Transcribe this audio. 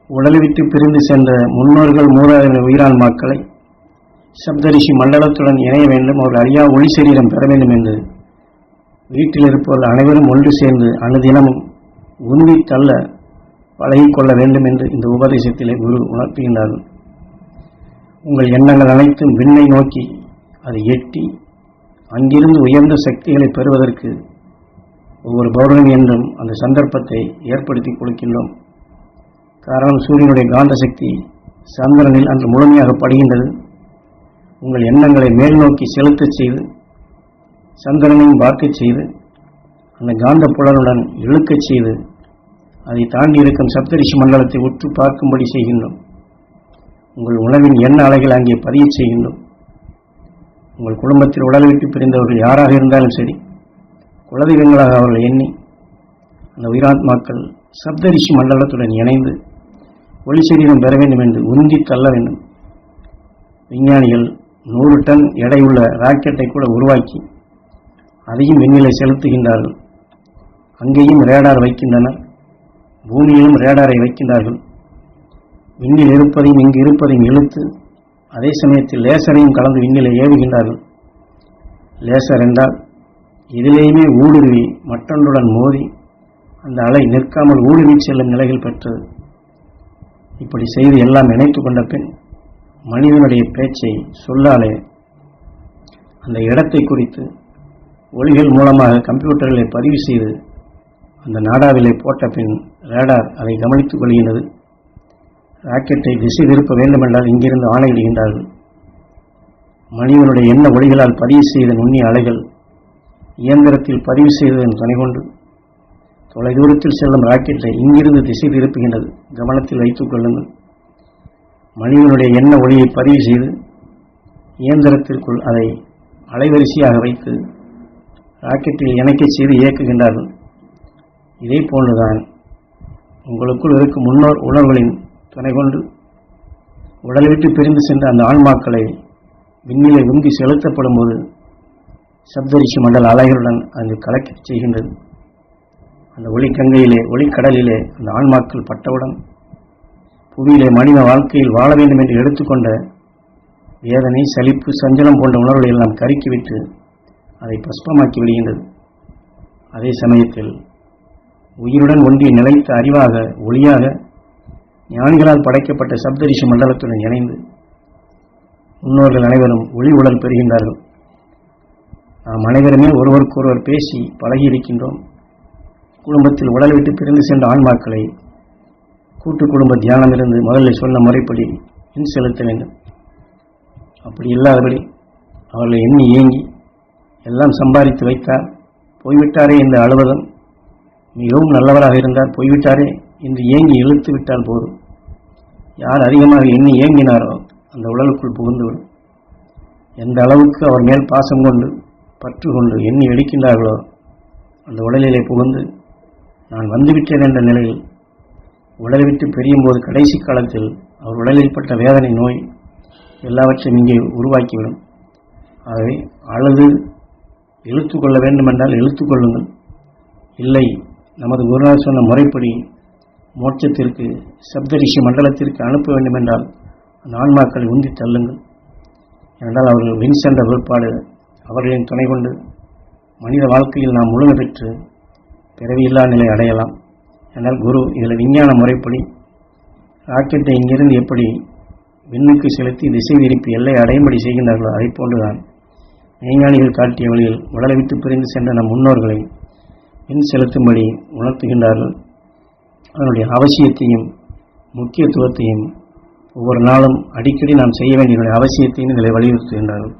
உடலை விட்டு பிரிந்து சென்ற முன்னோர்கள் மூதாதையர் உயிரான்மாக்களை சப்தரிஷி மண்டலத்துடன் இணைய வேண்டும், அவர்கள் அழியா ஒளி சரீரம் பெற வேண்டும் என்று வீட்டில் இருப்பவர்கள் அனைவரும் ஒன்று சேர்ந்து அனுதினமும் உந்தி தள்ள பழகிக்கொள்ள வேண்டும் என்று இந்த உபதேசத்திலே குரு உணர்த்துகின்றார்கள். உங்கள் எண்ணங்கள் அனைத்தும் விண்ணை நோக்கி அதை எட்டி அங்கிருந்து உயர்ந்த சக்திகளை பெறுவதற்கு ஒவ்வொரு பௌர்ணமி என்றும் அந்த சந்தர்ப்பத்தை ஏற்படுத்தி கொடுக்கின்றோம். காரணம், சூரியனுடைய காந்த சக்தி சந்திரனில் அன்று முழுமையாக படுகின்றது. உங்கள் எண்ணங்களை மேல் நோக்கி செலுத்தச் செய்து சந்திரனையும் பார்க்கச் செய்து அந்த காந்த புலனுடன் இழுக்கச் செய்து அதை தாண்டி இருக்கும் சப்தரிஷி மண்டலத்தை உற்று பார்க்கும்படி செய்கின்றோம். உங்கள் உணவின் எண்ண அலைகள் அங்கே பதிய செய்கின்றோம். உங்கள் குடும்பத்தில் உடலை விட்டு பிரிந்தவர்கள் யாராக இருந்தாலும் சரி, குலதெய்வங்களாக அவர்கள் எண்ணி அந்த உயிராத்மாக்கள் சப்தரிஷி மண்டலத்துடன் இணைந்து ஒளி சரீரம் பெற வேண்டும் என்று உந்தி தள்ள வேண்டும். விஞ்ஞானிகள் 100 டன் எடையுள்ள ராக்கெட்டை கூட உருவாக்கி அதையும் விண்ணிலை செலுத்துகின்றார்கள். அங்கேயும் ரேடார் வைக்கின்றனர், பூமியிலும் ரேடாரை வைக்கின்றார்கள். விண்ணில் இருப்பதையும் இங்கு இருப்பதையும் இழுத்து அதே சமயத்தில் லேசரையும் கலந்து விண்ணிலை ஏவுகின்றார்கள். லேசர் என்றால் இதிலேயுமே ஊடுருவி மற்றொன்றுடன் மோதி அந்த அலை நிற்காமல் ஊடுருவி செல்லும் நிலைகள் பெற்றது. இப்படி செய்து எல்லாம் இணைத்து கொண்ட பின் மனிதனுடைய பேச்சை சொல்லாலே அந்த இடத்தை குறித்து ஒளிகள் மூலமாக கம்ப்யூட்டர்களை பதிவு செய்து அந்த நாடாவிலே போட்ட பின் ரேடார் அதை கவனித்துக் கொள்கின்றது. ராக்கெட்டை திசை திருப்ப வேண்டுமென்றால் இங்கிருந்து ஆணையிடுகின்றார்கள். மனிதனுடைய எண்ண ஒளிகளால் பதிவு செய்த நுண்ணிய அலைகள் இயந்திரத்தில் பதிவு செய்ததன் துணை கொண்டு தொலைதூரத்தில் செல்லும் ராக்கெட்டை இங்கிருந்து திசை திருப்புகின்றது. கவனத்தில் வைத்துக் கொள்ளுங்கள். மனிதனுடைய எண்ண ஒளியை பதிவு செய்து இயந்திரத்திற்குள் அதை அலைவரிசையாக வைத்து ராக்கெட்டில் இணைக்கச் செய்து இயக்குகின்றார்கள். இதே போன்றுதான் உங்களுக்குள் இருக்கும் முன்னோர் உணர்வுகளின் துணை கொண்டு உடலை விட்டு பிரிந்து சென்ற அந்த ஆன்மாக்களை விண்ணிலை உந்தி செலுத்தப்படும் போது சப்தரிஷி மண்டல அலைகளுடன் அங்கு கலக்க செய்கின்றது. அந்த ஒளிக்கங்கையிலே ஒளிக்கடலிலே அந்த ஆன்மாக்கள் பட்டவுடன் புவியிலே மனித வாழ்க்கையில் வாழ வேண்டும் என்று எடுத்துக்கொண்ட வேதனை, சலிப்பு, சஞ்சலம் போன்ற உணர்வுகளை எல்லாம் கருக்கிவிட்டு அதை பஸ்பமாக்கி விடுகின்றது. அதே சமயத்தில் உயிருடன் ஒன்றி நிலைத்த அறிவாக ஒளியாக ஞானிகளால் படைக்கப்பட்ட சப்தரிஷி மண்டலத்துடன் இணைந்து முன்னோர்கள் அனைவரும் ஒளி உடல் பெறுகின்றார்கள். நாம் அனைவருமே ஒருவருக்கொருவர் பேசி பழகி இருக்கின்றோம். குடும்பத்தில் உடல் விட்டு பிரிந்து சென்ற ஆன்மாக்களை கூட்டு குடும்ப தியானம் இருந்து முதலில் சொன்ன முறைப்படி செலுத்த வேண்டும். அப்படி இல்லாதபடி அவர்களை எண்ணி ஏங்கி எல்லாம் சம்பாதித்து வைத்தார், போய்விட்டாரே என்று அழுவதும், மிகவும் நல்லவராக இருந்தார், போய்விட்டாரே என்று ஏங்கி இழுத்து விட்டால் போதும். யார் அதிகமாக எண்ணி ஏங்கினாரோ அந்த உடலுக்குள் புகுந்துவிடும். எந்த அளவுக்கு அவர் மேல் பாசம் கொண்டு பற்று கொண்டு எண்ணி எடுக்கின்றார்களோ அந்த உடலிலே புகுந்து நான் வந்துவிட்டேன் என்ற நிலையில் உடலை விட்டு பிரியும் போது கடைசி காலத்தில் அவர் உடலில் பட்ட வேதனை, நோய் எல்லாவற்றையும் இங்கே உருவாக்கிவிடும். ஆகவே அழுது இழுத்து கொள்ள வேண்டுமென்றால் இழுத்து கொள்ளுங்கள். இல்லை, நமது குருநாதர் சொன்ன முறைப்படி மோட்சத்திற்கு சப்தரிஷி மண்டலத்திற்கு அனுப்ப வேண்டுமென்றால் அந்த ஆன்மாக்களை உந்தி தள்ளுங்கள். என்றால் அவர்கள் வின் சென்ற பிற்பாடு அவர்களின் துணை கொண்டு மனித வாழ்க்கையில் நாம் முழுமை பெற்று பிறவியில்லா நிலை அடையலாம். என்றால் குரு இதில் விஞ்ஞான முறைப்படி ராக்கெட்டை இங்கிருந்து எப்படி விண்ணுக்கு செலுத்தி திசை திருப்பி எல்லை அடையும்படி செய்கின்றார்களோ அதை போன்றுதான் மெய்ஞானிகள் காட்டிய வழியில் உடலை விட்டு பிரிந்து சென்ற நம் முன்னோர்களை விண் செலுத்தும்படி உணர்த்துகின்றார்கள். அதனுடைய அவசியத்தையும் முக்கியத்துவத்தையும் ஒவ்வொரு நாளும் அடிக்கடி நாம் செய்ய வேண்டிய அவசியத்தையும் இதில் வலியுறுத்துகின்றார்கள்.